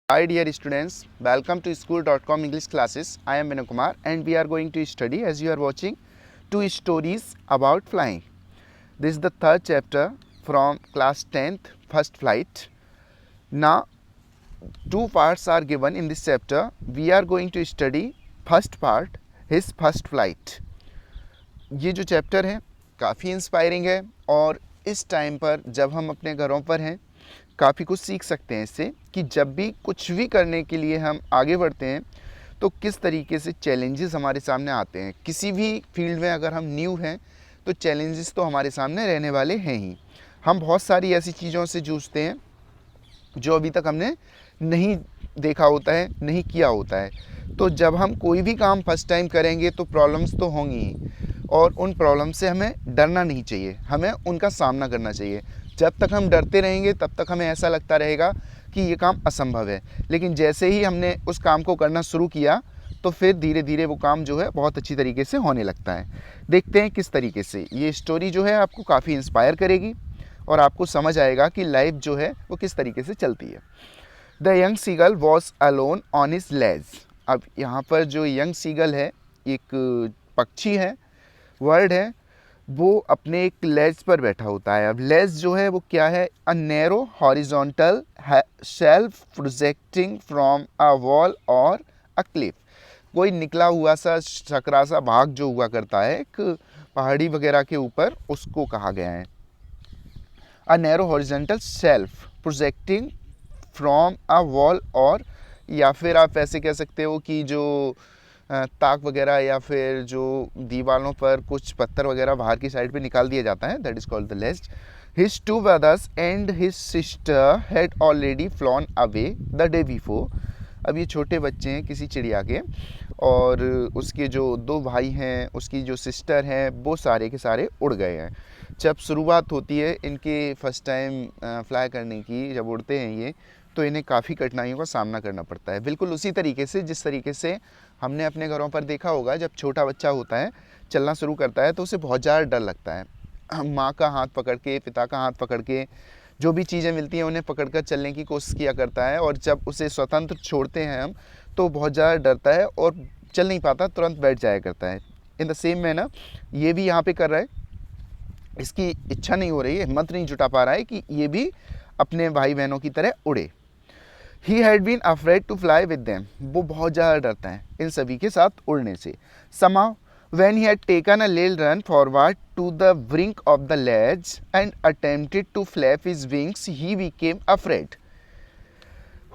Hi dear students, welcome to school.com English classes. I am Vinay Kumar and we are going to study, as you are watching, two stories about flying. This is the third chapter from class 10th, first flight. Now, two parts are given in this chapter. We are going to study first part, his first flight. ये जो chapter है काफ़ी inspiring है और इस time पर जब हम अपने घरों पर हैं काफ़ी कुछ सीख सकते हैं इससे कि जब भी कुछ भी करने के लिए हम आगे बढ़ते हैं तो किस तरीके से चैलेंजेस हमारे सामने आते हैं। किसी भी फील्ड में अगर हम न्यू हैं तो चैलेंजेस तो हमारे सामने रहने वाले हैं ही। हम बहुत सारी ऐसी चीज़ों से जूझते हैं जो अभी तक हमने नहीं देखा होता है, नहीं किया होता है। तो जब हम कोई भी काम फर्स्ट टाइम करेंगे तो प्रॉब्लम्स तो होंगी ही और उन प्रॉब्लम से हमें डरना नहीं चाहिए, हमें उनका सामना करना चाहिए। जब तक हम डरते रहेंगे तब तक हमें ऐसा लगता रहेगा कि ये काम असंभव है, लेकिन जैसे ही हमने उस काम को करना शुरू किया तो फिर धीरे धीरे वो काम जो है बहुत अच्छी तरीके से होने लगता है। देखते हैं किस तरीके से ये स्टोरी जो है आपको काफ़ी इंस्पायर करेगी और आपको समझ आएगा कि लाइफ जो है वो किस तरीके से चलती है। The young seagull was alone on his ledge. अब यहाँ पर जो यंग सीगल है एक पक्षी है, वर्ड है, वो अपने एक लेज पर बैठा होता है। अब लेज जो है वो क्या है? A narrow horizontal shelf projecting from a wall और अ क्लिफ। कोई निकला हुआ सा सकरा सा भाग जो हुआ करता है एक पहाड़ी वगैरह के ऊपर, उसको कहा गया है a narrow horizontal shelf projecting from a wall, और या फिर आप ऐसे कह सकते हो कि जो ताक वगैरह या फिर जो दीवारों पर कुछ पत्थर वगैरह बाहर की साइड पे निकाल दिया जाता है, that is called the ledge. His two brothers and his sister had already flown away the day before. अब ये छोटे बच्चे हैं किसी चिड़िया के और उसके जो दो भाई हैं, उसकी जो सिस्टर हैं, वो सारे के सारे उड़ गए हैं। जब शुरुआत होती है इनके फर्स्ट टाइम फ्लाई करने की, जब उड़ते हैं ये, तो इन्हें काफ़ी कठिनाइयों का सामना करना पड़ता है। बिल्कुल उसी तरीके से जिस तरीके से हमने अपने घरों पर देखा होगा, जब छोटा बच्चा होता है चलना शुरू करता है तो उसे बहुत ज़्यादा डर लगता है। माँ का हाथ पकड़ के, पिता का हाथ पकड़ के, जो भी चीज़ें मिलती हैं उन्हें पकड़कर चलने की कोशिश किया करता है, और जब उसे स्वतंत्र छोड़ते हैं हम तो बहुत ज़्यादा डरता है और चल नहीं पाता, तुरंत बैठ जाया करता है। इन द सेम मैनर ये भी यहाँ पे कर रहा है, इसकी इच्छा नहीं हो रही है, हिम्मत नहीं जुटा पा रहा है कि ये भी अपने भाई बहनों की तरह उड़े। He had been afraid to fly with them. वो बहुत ज़्यादा डरता है इन सभी के साथ उड़ने से। Somehow, when he had taken a little run forward to the brink of the ledge and attempted to flap his wings, he became afraid.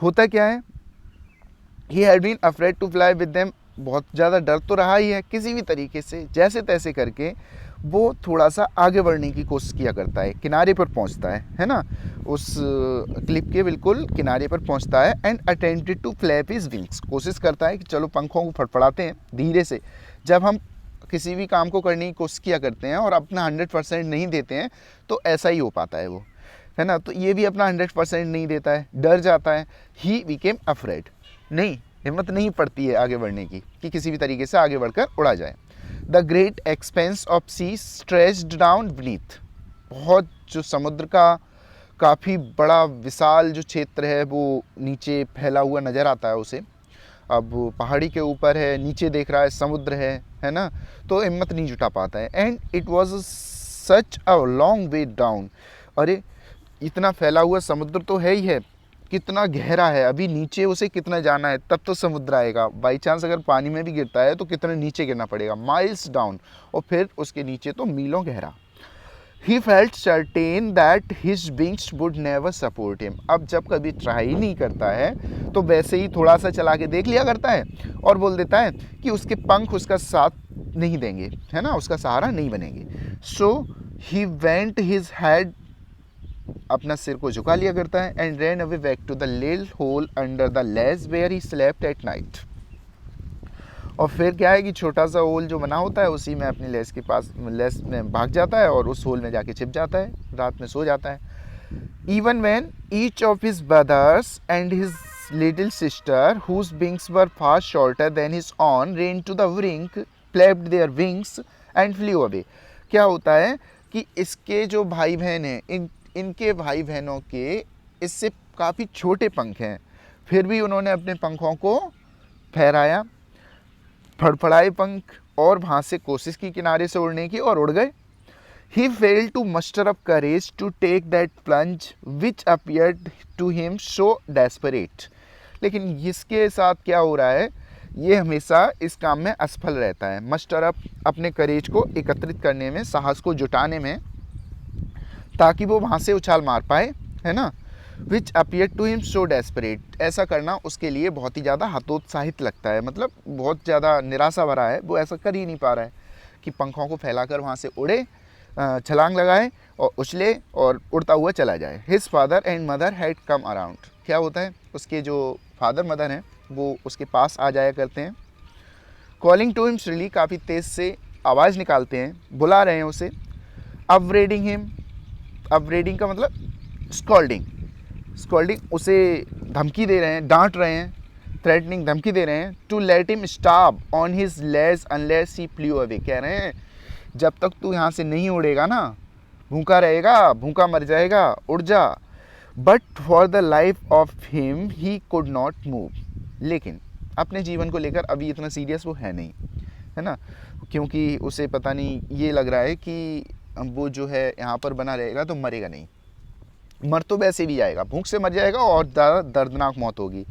होता क्या है? He had been afraid to fly with them. बहुत ज़्यादा डर तो रहा ही है, किसी भी तरीके से जैसे तैसे करके वो थोड़ा सा आगे बढ़ने की कोशिश किया करता है, किनारे पर पहुंचता है ना, उस क्लिप के बिल्कुल किनारे पर पहुंचता है। And attempted to flap his wings, कोशिश करता है कि चलो पंखों को फड़फड़ाते हैं धीरे से। जब हम किसी भी काम को करने की कोशिश किया करते हैं और अपना 100% नहीं देते हैं तो ऐसा ही हो पाता है वो, है ना। तो ये भी अपना 100% नहीं देता है, डर जाता है। ही बिकेम अफ्रेड, नहीं, हिम्मत नहीं पड़ती है आगे बढ़ने की कि किसी भी तरीके से आगे बढ़कर उड़ा जाए। The great expanse of sea stretched down beneath. बहुत जो समुद्र का काफ़ी बड़ा विशाल जो क्षेत्र है वो नीचे फैला हुआ नज़र आता है उसे। अब पहाड़ी के ऊपर है, नीचे देख रहा है समुद्र है ना, तो हिम्मत नहीं जुटा पाता है। And it was such a long way down. अरे इतना फैला हुआ समुद्र तो है ही है, कितना गहरा है, अभी नीचे उसे कितना जाना है तब तो समुद्र आएगा। बाई चांस अगर पानी में भी गिरता है तो कितना नीचे गिरना पड़ेगा, माइल्स डाउन, और फिर उसके नीचे तो मीलों गहरा। He felt certain that his wings would never support him. अब जब कभी ट्राई नहीं करता है तो वैसे ही थोड़ा सा चला के देख लिया करता है और बोल देता है कि उसके पंख उसका साथ नहीं देंगे, है ना, उसका सहारा नहीं बनेंगे। So he went his head, अपना सिर को झुका लिया करता है। And ran away back to the little hole under the ledge where he slept at night. और फिर क्या है कि छोटा सा होल जो बना होता है उसी में अपने लेस के पास, लेस में भाग जाता है और उस होल में जाके छिप जाता है, रात में सो जाता है। Even when each of his brothers and his little sister whose wings were far shorter than his own ran to the brink flapped their wings and flew away. क्या होता है कि इसके जो भाई बहन हैं, इनके भाई बहनों के इससे काफ़ी छोटे पंख हैं, फिर भी उन्होंने अपने पंखों को फहराया, फड़फड़ाए पंख और वहाँ से कोशिश की किनारे से उड़ने की, और उड़ गए। He failed to muster up courage to take that plunge which appeared to him so desperate. लेकिन इसके साथ क्या हो रहा है, ये हमेशा इस काम में असफल रहता है। मस्टर अप, अपने करेज को एकत्रित करने में, साहस को जुटाने में, ताकि वो वहाँ से उछाल मार पाए, है ना। Which appear to him so desperate, ऐसा करना उसके लिए बहुत ही ज़्यादा हतोत्साहित लगता है, मतलब बहुत ज़्यादा निराशा भरा है। वो ऐसा कर ही नहीं पा रहा है कि पंखों को फैलाकर वहाँ से उड़े, छलांग लगाए और उछले और उड़ता हुआ चला जाए। His father and mother had come around, क्या होता है, उसके जो फादर मदर हैं वो उसके पास आ जाया करते हैं। कॉलिंग टू हिम श्रीली, काफ़ी तेज़ से आवाज़ निकालते हैं, बुला रहे हैं उसे। अपब्रेडिंग हिम, अपब्रेडिंग का मतलब स्कॉल्डिंग, स्कॉल्डिंग, उसे धमकी दे रहे हैं, डांट रहे हैं, थ्रेटनिंग, धमकी दे रहे हैं। To let him stop on his legs unless he flew away, कह रहे हैं जब तक तू यहाँ से नहीं उड़ेगा ना, भूखा रहेगा, भूखा मर जाएगा, उड़ जा। But for the life of him he could not move, लेकिन अपने जीवन को लेकर अभी इतना सीरियस वो है नहीं, है ना, क्योंकि उसे पता नहीं, ये लग रहा है कि वो जो है यहाँ पर बना रहेगा तो मरेगा नहीं, मर तो वैसे भी जाएगा, भूख से मर जाएगा और ज़्यादा दर्दनाक मौत होगी।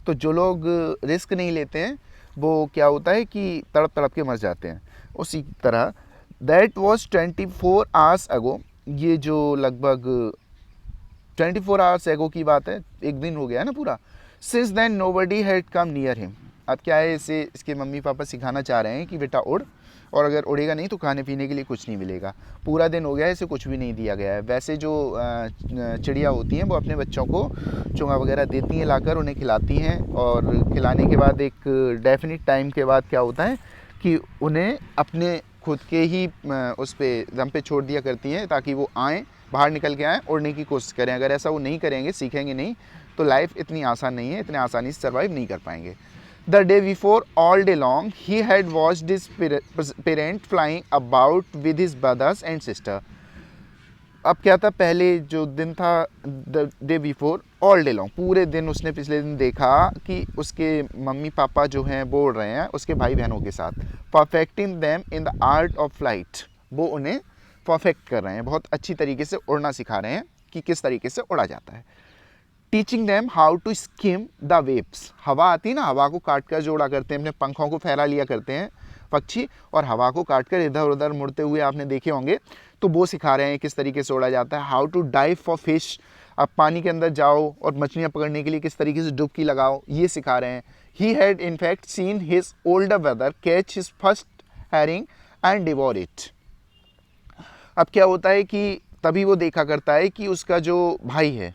तो जो लोग रिस्क नहीं लेते हैं वो क्या होता है कि तड़प तड़प के मर जाते हैं। उसी तरह दैट वॉज 24 आवर्स अगो, ये जो लगभग 24 आवर्स एगो की बात है, एक दिन हो गया है ना पूरा। Since then nobody had come near him, अब क्या है, इसे इसके मम्मी पापा सिखाना चाह रहे हैं कि बेटा उड़, और अगर उड़ेगा नहीं तो खाने पीने के लिए कुछ नहीं मिलेगा। पूरा दिन हो गया है, इसे कुछ भी नहीं दिया गया है। वैसे जो चिड़िया होती हैं वो अपने बच्चों को चोंगा वगैरह देती हैं लाकर, उन्हें खिलाती हैं, और खिलाने के बाद एक डेफिनिट टाइम के बाद क्या होता है कि उन्हें अपने खुद के ही उस पे दम पे छोड़ दिया करती हैं, ताकि वो आएँ, बाहर निकल के आएँ, उड़ने की कोशिश करें। अगर ऐसा वो नहीं करेंगे, सीखेंगे नहीं, तो लाइफ इतनी आसान नहीं है, इतने आसानी से सर्वाइव नहीं कर पाएंगे। The day before, all day long, he had watched his parent flying about with his brothers and sister. अब क्या था, पहले जो दिन था, the day before, all day long, पूरे दिन उसने पिछले दिन देखा कि उसके मम्मी पापा जो हैं वो उड़ रहे हैं उसके भाई बहनों के साथ। Perfecting them in the art of flight, वो उन्हें परफेक्ट कर रहे हैं, बहुत अच्छी तरीके से उड़ना सिखा रहे हैं कि किस तरीके से उड़ा जाता है। Teaching them how to skim the waves, हवा आती है ना, हवा को काट कर जो उड़ा करते हैं, अपने पंखों को फहरा लिया करते हैं पक्षी, और हवा को काट कर इधर उधर मुड़ते हुए आपने देखे होंगे, तो वो सिखा रहे हैं किस तरीके से उड़ा जाता है। How to dive for fish, आप पानी के अंदर जाओ और मछलियाँ पकड़ने के लिए किस तरीके से डुबकी लगाओ, ये सिखा रहे हैं। He had in fact seen his older brother catch his first herring and devour it. अब क्या होता है कि तभी वो देखा करता है कि उसका जो भाई है,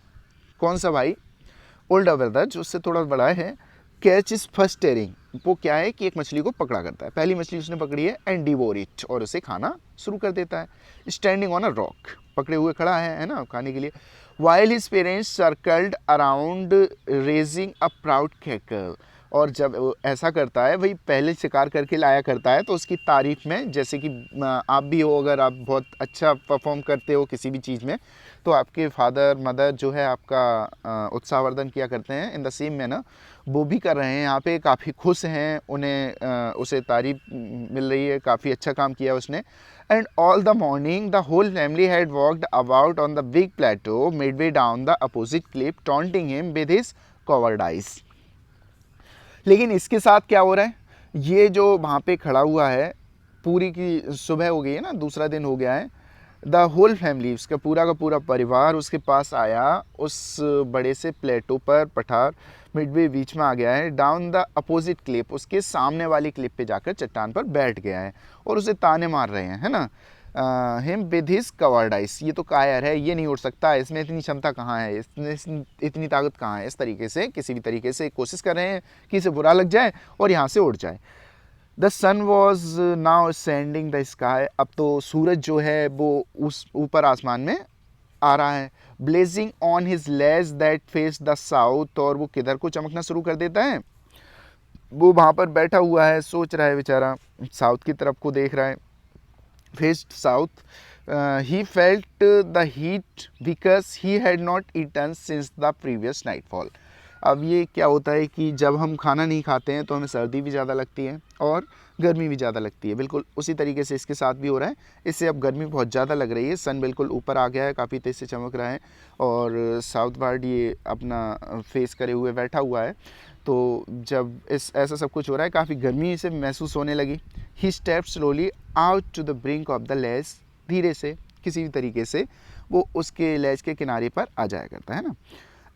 कौन सा भाई, ओल्डर ब्रदर जो उससे थोड़ा बड़ा है, कैच इज फर्स्ट टेयरिंग, वो क्या है कि एक मछली को पकड़ा करता है, पहली मछली उसने पकड़ी है, एंड डिवोर इट, और उसे खाना शुरू कर देता है। स्टैंडिंग ऑन अ रॉक, पकड़े हुए खड़ा है ना खाने के लिए। While his parents circled around raising a proud cackle, और जब वो ऐसा करता है, वही पहले शिकार करके लाया करता है, तो उसकी तारीफ़ में, जैसे कि आप भी हो, अगर आप बहुत अच्छा परफॉर्म करते हो किसी भी चीज़ में, तो आपके फादर मदर जो है आपका उत्साहवर्धन किया करते हैं, इन द सेम मैनर वो भी कर रहे हैं यहाँ पे, काफ़ी खुश हैं, उन्हें उसे तारीफ मिल रही है, काफ़ी अच्छा काम किया उसने। And all the morning the whole family had walked about on the big plateau midway down the opposite cliff taunting him with his cowardice. लेकिन इसके साथ क्या हो रहा है, ये जो वहाँ पे खड़ा हुआ है, पूरी की सुबह हो गई है ना, दूसरा दिन हो गया है, द होल फैमिली, उसका पूरा का पूरा परिवार उसके पास आया, उस बड़े से प्लेटो पर, पठार मिडवे बीच में आ गया है, डाउन द अपोजिट क्लिप, उसके सामने वाली क्लिप पे जाकर चट्टान पर बैठ गया है, और उसे ताने मार रहे हैं, है ना। हिम विद हिज कवर्डाइस, ये तो कायर है, ये नहीं उड़ सकता, इसमें इतनी क्षमता कहाँ है, इसमें इतनी ताकत कहाँ है, इस तरीके से किसी भी तरीके से कोशिश कर रहे हैं कि इसे बुरा लग जाए और यहाँ से उड़ जाए। The sun was now ascending the sky, अब तो सूरज जो है वो उस ऊपर आसमान में आ रहा है। Blazing on his ledge that faced the south, और वो किधर को चमकना शुरू कर देता है, वो वहाँ पर बैठा हुआ है, सोच रहा है बेचारा, साउथ की तरफ को देख रहा है, faced south. He felt the heat because he had not eaten since the previous nightfall. अब ये क्या होता है कि जब हम खाना नहीं खाते हैं तो हमें सर्दी भी ज़्यादा लगती है और गर्मी भी ज़्यादा लगती है। बिल्कुल उसी तरीके से इसके साथ भी हो रहा है। इससे अब गर्मी बहुत ज़्यादा लग रही है, सन बिल्कुल ऊपर आ गया है, काफ़ी तेज़ से चमक रहा है और साउथ बर्ड ये अपना फेस करे हुए बैठा हुआ है। तो जब ऐसा सब कुछ हो रहा है, काफ़ी गर्मी से महसूस होने लगी। He step slowly out to the brink of the ledge, धीरे से किसी भी तरीके से वो उसके लेज के किनारे पर आ जाया करता है ना।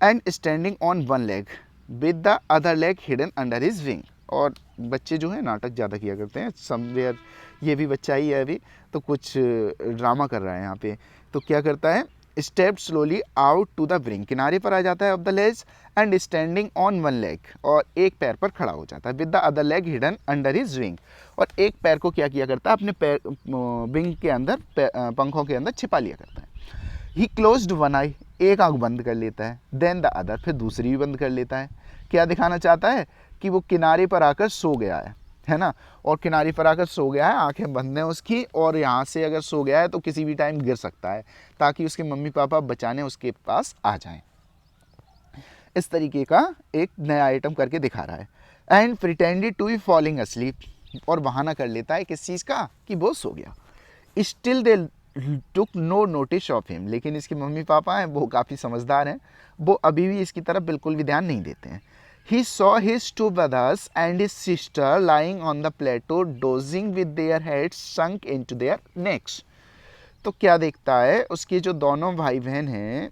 And standing on one leg with the other leg hidden under his wing. और बच्चे जो है नाटक ज़्यादा किया करते हैं समवेयर, ये भी बच्चा ही है अभी, तो कुछ ड्रामा कर रहा है यहाँ पे। तो क्या करता है, step slowly out to the brink, किनारे पर आ जाता है of the ledge, and standing on one leg, और एक पैर पर खड़ा हो जाता है, with the other leg hidden under his wing, और एक पैर को क्या किया करता है, अपने पैर विंग के अंदर, पंखों के अंदर छिपा लिया करता है। ही क्लोज्ड वन आई, एक आंख बंद कर लेता है, देन द अदर, फिर दूसरी भी बंद कर लेता है। क्या दिखाना चाहता है कि वो किनारे पर आकर सो गया है ना, और किनारे पर आकर सो गया है, आंखें बंद हैं उसकी, और यहाँ से अगर सो गया है तो किसी भी टाइम गिर सकता है, ताकि उसके मम्मी पापा बचाने उसके पास आ जाएं। इस तरीके का एक नया आइटम करके दिखा रहा है। And pretended to be falling asleep, और बहाना कर लेता है किस चीज़ का, कि वो सो गया। Still they took no notice of him, लेकिन इसके मम्मी पापा हैं वो काफ़ी समझदार हैं, वो अभी भी इसकी तरफ बिल्कुल भी ध्यान नहीं देते हैं। He saw his two brothers and his sister lying on the plateau dozing with their heads sunk into their necks. तो क्या देखता है, उसके जो दोनों भाई बहन हैं,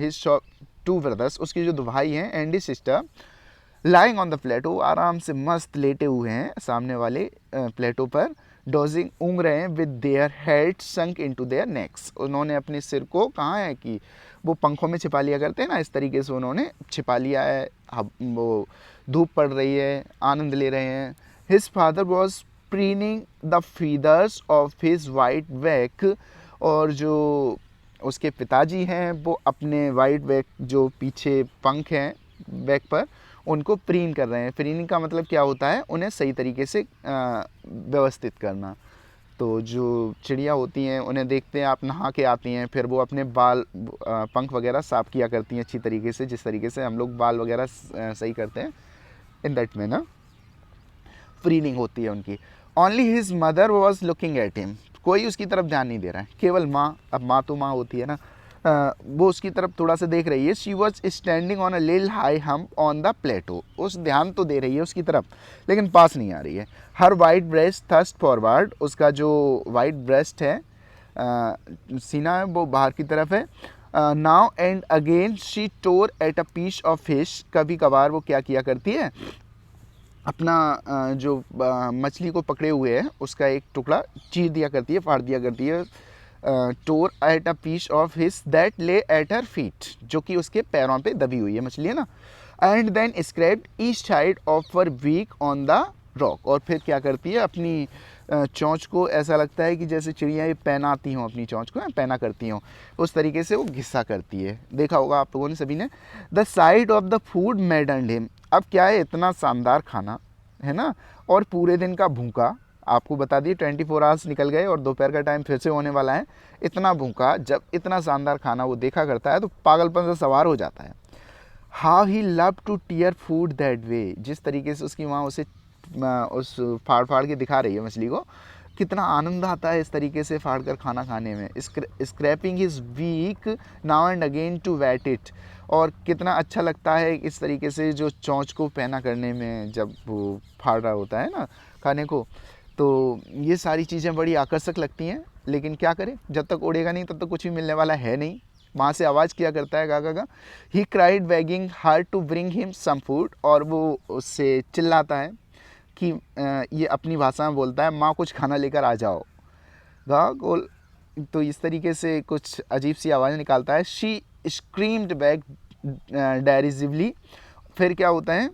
his two brothers, उसके जो दो भाई हैं, and his sister lying on the plateau, आराम से मस्त लेटे हुए हैं सामने वाले प्लेटो पर, डोजिंग, ऊँग रहे हैं, with their head sunk into their next, उन्होंने अपने सिर को, कहाँ है कि वो पंखों में छिपा लिया करते हैं ना, इस तरीके से उन्होंने छिपा लिया है। वो धूप पड़ रही है, आनंद ले रहे हैं। His father was preening the feathers of his white back, और जो उसके पिताजी हैं वो अपने वाइट बैक, जो पीछे पंख हैं बैक पर, उनको प्रीन कर रहे हैं। प्रीनिंग का मतलब क्या होता है, उन्हें सही तरीके से व्यवस्थित करना। तो जो चिड़िया होती हैं उन्हें देखते हैं आप नहा के आती हैं, फिर वो अपने बाल, पंख वगैरह साफ़ किया करती हैं अच्छी तरीके से, जिस तरीके से हम लोग बाल वगैरह सही करते हैं, इन दैट में ना प्रीनिंग होती है उनकी। Only his mother was looking at him, कोई उसकी तरफ ध्यान नहीं दे रहा है, केवल माँ, अब माँ तो माँ होती है ना, वो उसकी तरफ थोड़ा सा देख रही है। She was standing on a little high hump on the plateau, उस ध्यान तो दे रही है उसकी तरफ, लेकिन पास नहीं आ रही है। हर वाइट ब्रेस्ट थस्ट फॉरवर्ड, उसका जो वाइट ब्रेस्ट है, सीना है, वो बाहर की तरफ है। Now and again she tore at a piece of fish, कभी कभार वो क्या किया करती है, अपना जो मछली को पकड़े हुए है उसका एक टुकड़ा चीर दिया करती है, फाड़ दिया करती है। Tore at a piece of his that lay at her feet, जो कि उसके पैरों पे दबी हुई है मछली, है ना। And then scraped each side of her beak on the rock, और फिर क्या करती है, अपनी चोंच को, ऐसा लगता है कि जैसे चिड़िया ये पहनाती हों अपनी चोंच को, पहना करती हों, उस तरीके से वो घिस्सा करती है। देखा होगा आप लोगों ने सभी ने। The side of the food मैडन्ड him, अब क्या है, इतना शानदार खाना है ना, और पूरे दिन का भूखा, आपको बता दिए 24 आवर्स निकल गए और दोपहर का टाइम फिर से होने वाला है। इतना भूखा, जब इतना शानदार खाना वो देखा करता है तो पागलपन से सवार हो जाता है। How he love to tear food that way, जिस तरीके से उसकी माँ उसे उस फाड़ फाड़ के दिखा रही है मछली को, कितना आनंद आता है इस तरीके से फाड़ कर खाना खाने में। Scraping is beak now and again to whet it, और कितना अच्छा लगता है इस तरीके से जो चोंच को पहना करने में, जब वो फाड़ रहा होता है ना खाने को। तो ये सारी चीज़ें बड़ी आकर्षक लगती हैं, लेकिन क्या करें, जब तक उड़ेगा नहीं तब तक कुछ भी मिलने वाला है नहीं। वहाँ से आवाज़ किया करता है गा गा गा। He cried begging her to bring him some food, और वो उससे चिल्लाता है कि ये अपनी भाषा में बोलता है, माँ कुछ खाना लेकर आ जाओ, गा गोल। तो इस तरीके से कुछ अजीब सी आवाज़ निकालता है। शी स्क्रीम्ड बैक डेरिसिवली, फिर क्या होता है,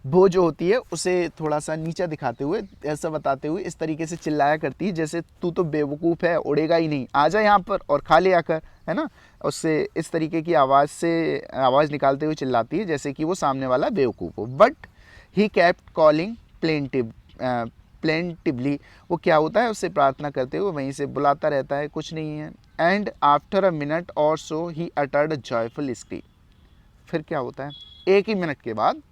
वो जो होती है उसे थोड़ा सा नीचा दिखाते हुए, ऐसा बताते हुए इस तरीके से चिल्लाया करती है, जैसे तू तो बेवकूफ़ है, उड़ेगा ही नहीं, आ जा यहाँ पर और खा ले आकर, है ना। उससे इस तरीके की आवाज़ से आवाज़ निकालते हुए चिल्लाती है जैसे कि वो सामने वाला बेवकूफ़ हो। But he kept calling plaintively, वो क्या होता है, उससे प्रार्थना करते हुए वहीं से बुलाता रहता है, कुछ नहीं है। And after a minute or so he uttered a joyful scream, फिर क्या होता है, एक ही मिनट के बाद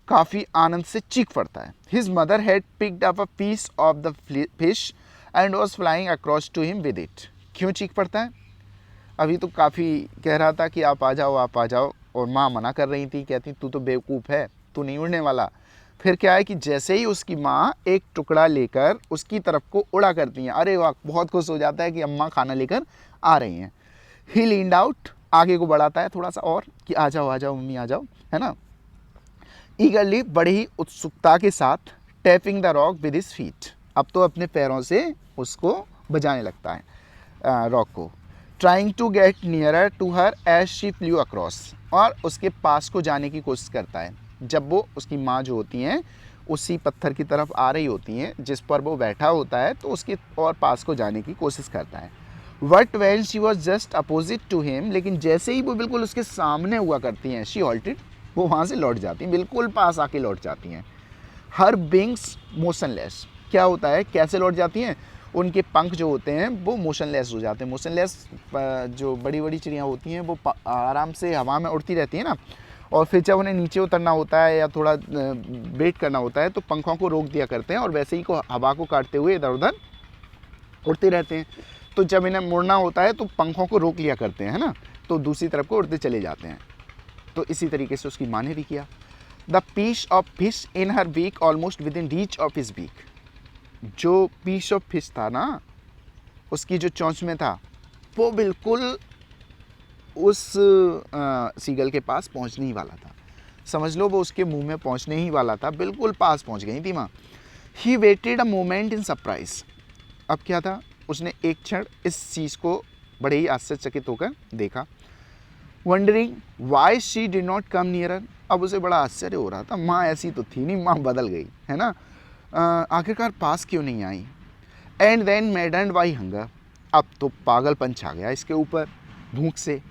काफ़ी आनंद से चीख पड़ता है। His mother had picked up a piece of the fish and was flying across to him with it. क्यों चीख पड़ता है? अभी तो काफ़ी कह रहा था कि आप आ जाओ आप आ जाओ, और माँ मना कर रही थी, कहती तू तो बेवकूफ़ है, तू नहीं उड़ने वाला। फिर क्या है कि जैसे ही उसकी माँ एक टुकड़ा लेकर उसकी तरफ को उड़ा करती हैं, अरे वाह, बहुत खुश हो जाता है कि अम्मा खाना लेकर आ रही हैं। ही लीन्ड आउट, आगे को बढ़ाता है थोड़ा सा और कि आ जाओ मम्मी आ जाओ, है ना। ईगरली, बड़ी ही उत्सुकता के साथ, tapping the rock with his feet, अब तो अपने पैरों से उसको बजाने लगता है रॉक को। Trying to get nearer to her as she flew across, और उसके पास को जाने की कोशिश करता है। जब वो उसकी माँ जो होती हैं उसी पत्थर की तरफ आ रही होती हैं जिस पर वो बैठा होता है, तो उसके और पास को जाने की कोशिश करता है। But when she was just opposite to him, लेकिन जैसे ही वो बिल्कुल उसके सामने हुआ करती हैं, शी हॉल्टेड, वो वहाँ से लौट जाती हैं, बिल्कुल पास आके लौट जाती हैं। हर विंग्स मोशनलेस, क्या होता है, कैसे लौट जाती हैं, उनके पंख जो होते हैं वो मोशनलेस हो जाते हैं। मोशनलेस, जो बड़ी बड़ी चिड़ियाँ होती हैं वो आराम से हवा में उड़ती रहती हैं ना, और फिर जब उन्हें नीचे उतरना होता है या थोड़ा वेट करना होता है तो पंखों को रोक दिया करते हैं, और वैसे ही को हवा को काटते हुए इधर उधर उड़ते रहते हैं। तो जब इन्हें मुड़ना होता है तो पंखों को रोक लिया करते हैं, है ना, तो दूसरी तरफ को उड़ते चले जाते हैं। तो इसी तरीके से उसकी माँ ने भी किया। The piece of fish in her beak almost within reach of his beak, जो पीस ऑफ फिश था ना उसकी जो चोंच में था, वो बिल्कुल उस सीगल के पास पहुंचने ही वाला था। समझ लो वो उसके मुंह में पहुंचने ही वाला था, बिल्कुल पास पहुंच गई थी माँ। He waited a moment in surprise, अब क्या था, उसने एक क्षण इस चीज़ को बड़े ही आश्चर्यचकित होकर देखा। Wondering why she did not come nearer, अब उसे बड़ा आश्चर्य हो रहा था, माँ ऐसी तो थी नहीं, माँ बदल गई है ना, आखिरकार पास क्यों नहीं आई। And then maddened by hunger, अब तो पागलपन छा गया इसके ऊपर भूख से।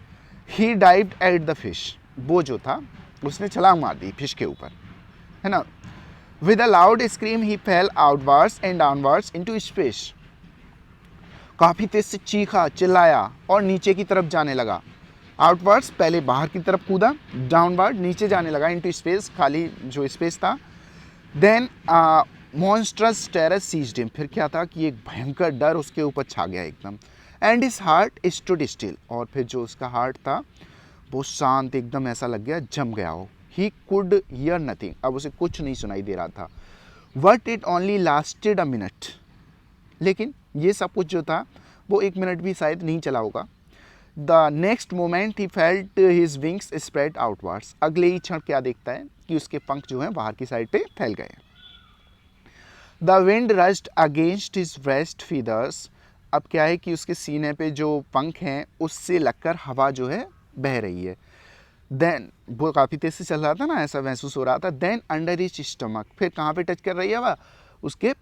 He dived at the fish, वो जो था उसने छलांग मार दी फिश के ऊपर, है ना। With a loud scream he fail outwards and downwards into space, काफ़ी तेज से चीखा, चिल्लाया और नीचे की तरफ जाने लगा। आउटवर्ड्स, पहले बाहर की तरफ कूदा, डाउनवर्ड नीचे जाने लगा, इनटू स्पेस, खाली जो स्पेस था। Then monstrous terror seized him, फिर क्या था कि एक भयंकर डर उसके ऊपर छा गया एकदम। And his heart stood still, और फिर जो उसका हार्ट था वो शांत, एकदम ऐसा लग गया जम गया हो। ही कुड हियर नथिंग, अब उसे कुछ नहीं सुनाई दे रहा था। But it only lasted a minute, लेकिन ये सब कुछ जो था वो एक मिनट भी शायद नहीं चला होगा। The next moment he felt his wings spread outwards, अगले ही क्षण क्या देखता है कि उसके पंख जो हैं बाहर की साइड पे फैल गए। The wind rushed against his breast feathers, अब क्या है कि उसके सीने पे जो पंख हैं उससे लगकर हवा जो है बह रही है। देन वो काफ़ी तेज से चल रहा था ना, ऐसा महसूस हो रहा था। देन अंडर हिज स्टमक, फिर कहाँ पे टच कर रही है हवा, उसके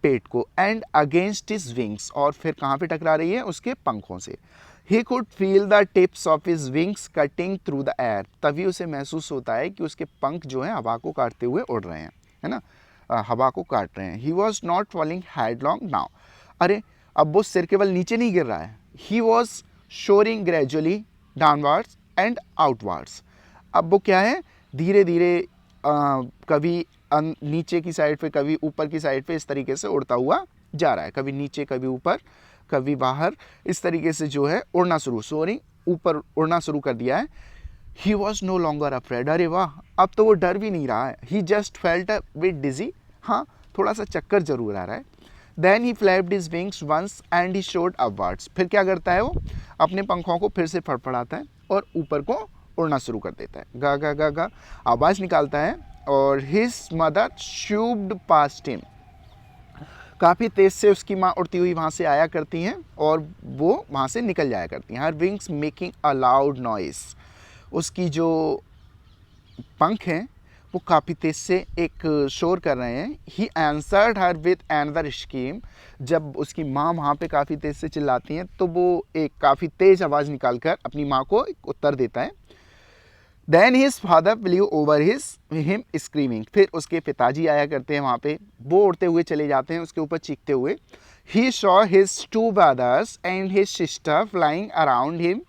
पेट को। एंड अगेंस्ट हिज विंग्स, और फिर कहाँ पे टकरा रही है, उसके पंखों से। He could feel the tips of his wings cutting through the air, तभी उसे महसूस होता है कि उसके पंख जो हैं हवा को काटते हुए उड़ रहे हैं, है ना, हवा को काट रहे हैं। He was not falling headlong now, अरे अब वो सिर केवल नीचे नहीं गिर रहा है, he was shoring gradually downwards and outwards, अब वो क्या है, धीरे धीरे कभी नीचे की साइड पे, कभी ऊपर की साइड पे, इस तरीके से उड़ता हुआ जा रहा है, कभी नीचे कभी ऊपर कभी बाहर, इस तरीके से जो है उड़ना शुरू, सोरिंग, ऊपर उड़ना शुरू कर दिया है। He was no longer afraid, अरे वाह, अब तो वो डर भी नहीं रहा है। He just felt a bit dizzy, हाँ थोड़ा सा चक्कर जरूर आ रहा है। Then he flapped his wings once and he shot upwards, फिर क्या करता है वो, अपने पंखों को फिर से फड़फड़ाता है और ऊपर को उड़ना शुरू कर देता है, गा गा गा गा आवाज़ निकालता है। और हिज मदर शूब्ड पास्ट हिम, काफ़ी तेज़ से उसकी माँ उड़ती हुई वहाँ से आया करती हैं और वो वहाँ से निकल जाया करती हैं। हर wings making a loud noise, उसकी जो पंख हैं वो काफ़ी तेज़ से एक शोर कर रहे हैं। He answered her with another scheme, जब उसकी माँ वहाँ पे काफ़ी तेज़ से चिल्लाती हैं तो वो एक काफ़ी तेज़ आवाज़ निकालकर अपनी माँ को एक उत्तर देता है। Then his father flew over him screaming, फिर उसके पिताजी आया करते हैं वहाँ पे, वो उड़ते हुए चले जाते हैं उसके ऊपर चीखते हुए। He saw his two brothers and his sister flying around him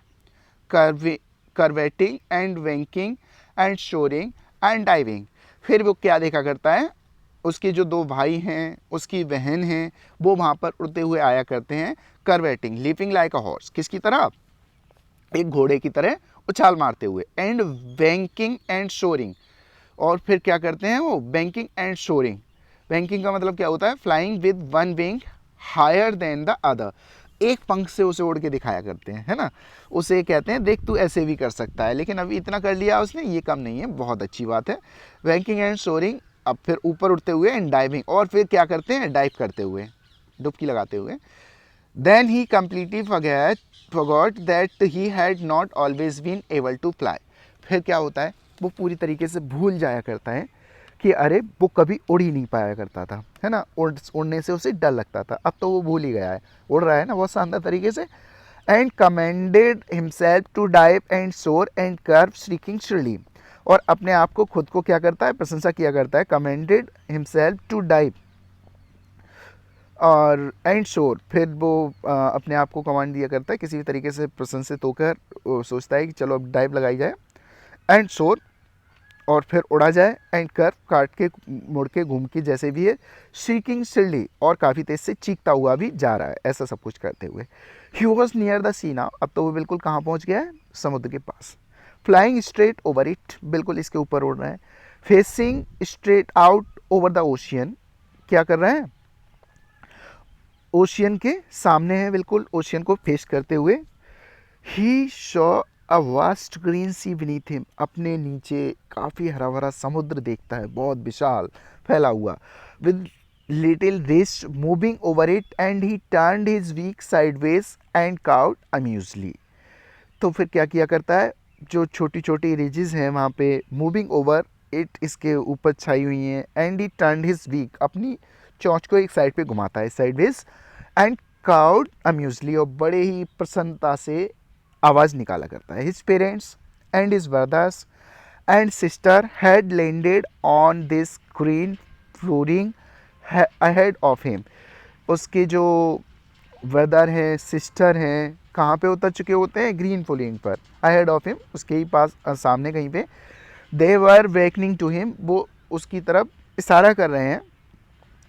curveting and wanking and soaring and diving। फिर वो क्या देखा करता है, उसके जो दो भाई हैं, उसकी बहन हैं, वो वहाँ पर उड़ते हुए आया करते हैं, curveting, leaping like a horse, किसकी तरह, एक घोड़े की तरह उछाल मारते हुए, एंड wanking and soaring, और फिर क्या करते हैं वो, बैंकिंग एंड सोरिंग। बैंकिंग का मतलब क्या होता है, flying with one wing higher than the other, एक पंख से उसे उड़ के दिखाया करते हैं, है ना, उसे कहते हैं देख तू ऐसे भी कर सकता है, लेकिन अभी इतना कर लिया उसने, ये कम नहीं है, बहुत अच्छी बात है। बैंकिंग एंड सोरिंग, अब फिर ऊपर उड़ते हुए, एंड डाइविंग, और फिर क्या करते हैं, डाइव करते हुए, डुबकी लगाते हुए। Then he completely forgot that he had not always been able to fly। फिर क्या होता है, वो पूरी तरीके से भूल जाया करता है कि अरे वो कभी उड़ ही नहीं पाया करता था, है ना, उड़ने से उसे डर लगता था, अब तो वो भूल ही गया है, उड़ रहा है ना बहुत शानदार तरीके से। And commanded himself to dive and soar and curve shrieking shrilly, और अपने आप को, खुद को क्या करता है, प्रशंसा किया करता है, कमेंडेड हिमसेल्फ टू डाइव और एंड शोर, फिर वो अपने आप को कमांड दिया करता है, किसी भी तरीके से प्रशंसित होकर सोचता है कि चलो अब डाइव लगाई जाए, एंड शोर, और फिर उड़ा जाए, एंड कर्व, काट के मुड़ के घूम के जैसे भी है, श्रीकिंग स्टिलली, और काफ़ी तेज से चीखता हुआ भी जा रहा है, ऐसा सब कुछ करते हुए। He was near the sea now, अब तो वो बिल्कुल कहाँ पहुँच गया है, समुद्र के पास। फ्लाइंग स्ट्रेट ओवर इट, बिल्कुल इसके ऊपर उड़ रहा है। Facing straight out over the ocean, क्या कर रहा है, ओशियन के सामने है, बिल्कुल ओशियन को फेस करते हुए। He saw a vast green sea beneath him, अपने नीचे काफ़ी हरा भरा समुद्र देखता है, बहुत विशाल फैला हुआ, विद लिटिल रिस्ट moving over it, and he turned his beak sideways and cawed amusedly. तो फिर क्या किया करता है, जो छोटी छोटी रिजेस हैं वहाँ पे, मूविंग ओवर इट, इसके ऊपर छाई हुई हैं, and he turned his beak, अपनी चोंच को एक साइड पे घुमाता है, साइडवेज, एंड काउड अम्यूजली, और बड़े ही प्रसन्नता से आवाज़ निकाला करता है। His parents and his brothers and sister had landed on this green flooring ahead of him, उसके जो ब्रदर हैं, सिस्टर हैं, कहाँ पे उतर चुके होते हैं, ग्रीन फ्लोरिंग पर, अहेड ऑफ हिम, उसके ही पास, सामने कहीं पे। दे वर वेकनिंग टू हिम, वो उसकी तरफ इशारा कर रहे हैं,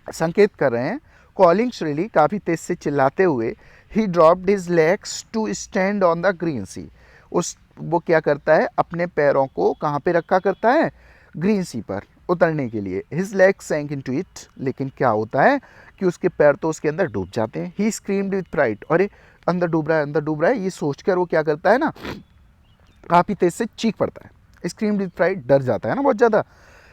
संकेत कर रहे हैं, कॉलिंग श्रीली, काफ़ी तेज से चिल्लाते हुए। He dropped his legs to stand on the green sea, उस वो क्या करता है, अपने पैरों को कहाँ पे रखा करता है, ग्रीन सी पर उतरने के लिए। हिज लेग्स सैंक इनटू इट, लेकिन क्या होता है कि उसके पैर तो उसके अंदर डूब जाते हैं। ही स्क्रीम्ड विथ प्राइड, अरे अंदर डूब रहा है, अंदर डूब रहा है, ये सोचकर वो क्या करता है ना, काफ़ी तेज से चीख पड़ता है। स्क्रीम्ड विथ प्राइड, डर जाता है ना बहुत ज़्यादा।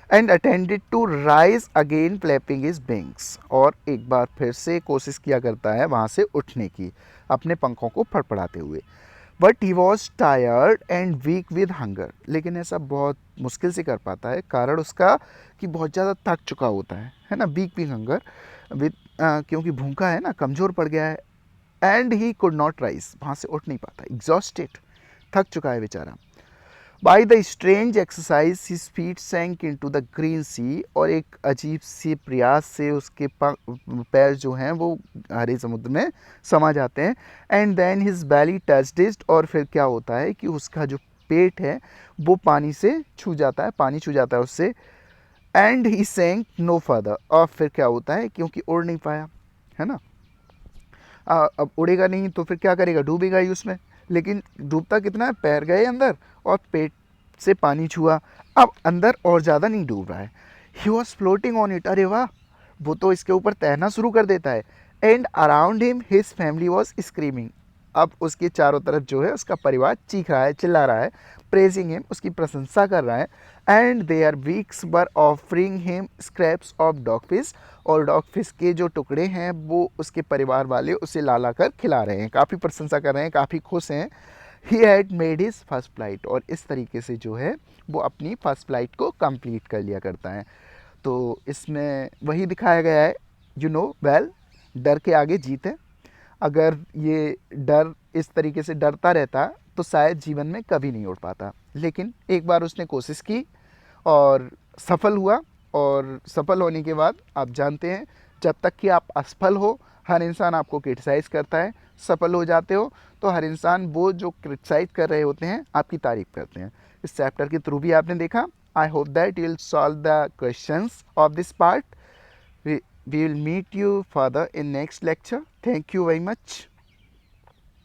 And attended to rise again flapping his wings, और एक बार फिर से कोशिश किया करता है वहाँ से उठने की, अपने पंखों को फड़फड़ाते हुए। But he was tired and weak with hunger, लेकिन ऐसा बहुत मुश्किल से कर पाता है, कारण उसका कि बहुत ज़्यादा थक चुका होता है ना, वीक विद हंगर, विद, क्योंकि भूखा है ना, कमज़ोर पड़ गया है। And he could not rise, वहाँ से उठ नहीं पाता, एग्जॉस्टेड, थक चुका है बेचारा। By the strange exercise his feet sank into the green sea, और एक अजीब सी प्रयास से उसके पैर जो हैं वो हरे समुद्र में समा जाते हैं। And then his belly touched it, और फिर क्या होता है कि उसका जो पेट है वो पानी से छू जाता है, पानी छू जाता है उससे। एंड ही सैंक नो फर्दर, और फिर क्या होता है, क्योंकि उड़ नहीं पाया है ना, अब उड़ेगा नहीं तो फिर क्या करेगा, डूबेगा ही उसमें, लेकिन डूबता कितना है, पैर गए अंदर और पेट से पानी छुआ, अब अंदर और ज़्यादा नहीं डूब रहा है। He was floating on it, अरे वाह, वो तो इसके ऊपर तैरना शुरू कर देता है। And around him his family was screaming, अब उसके चारों तरफ जो है उसका परिवार चीख रहा है, चिल्ला रहा है, प्रेजिंग हिम, उसकी प्रशंसा कर रहा है। And their beaks were offering him scraps of dog fish, और डॉग फिश के जो टुकड़े हैं वो उसके परिवार वाले उसे ला ला कर खिला रहे हैं, काफ़ी प्रशंसा कर रहे हैं, काफ़ी खुश हैं। He had made his first flight, और इस तरीके से जो है वो अपनी फर्स्ट फ्लाइट को कंप्लीट कर लिया करता है। तो इसमें वही दिखाया गया है, यू नो वेल, डर के आगे जीत है। अगर ये डर इस तरीके से डरता रहता तो शायद जीवन में कभी नहीं उड़ पाता, लेकिन एक बार उसने कोशिश की और सफल हुआ, और सफल होने के बाद आप जानते हैं, जब तक कि आप असफल हो, हर इंसान आपको क्रिटिसाइज़ करता है, सफल हो जाते हो तो हर इंसान वो जो क्रिटिसाइज कर रहे होते हैं आपकी तारीफ करते हैं। इस चैप्टर के थ्रू भी आपने देखा। I hope that you will solve the questions of this part. We will meet you further in next lecture. Thank you very much.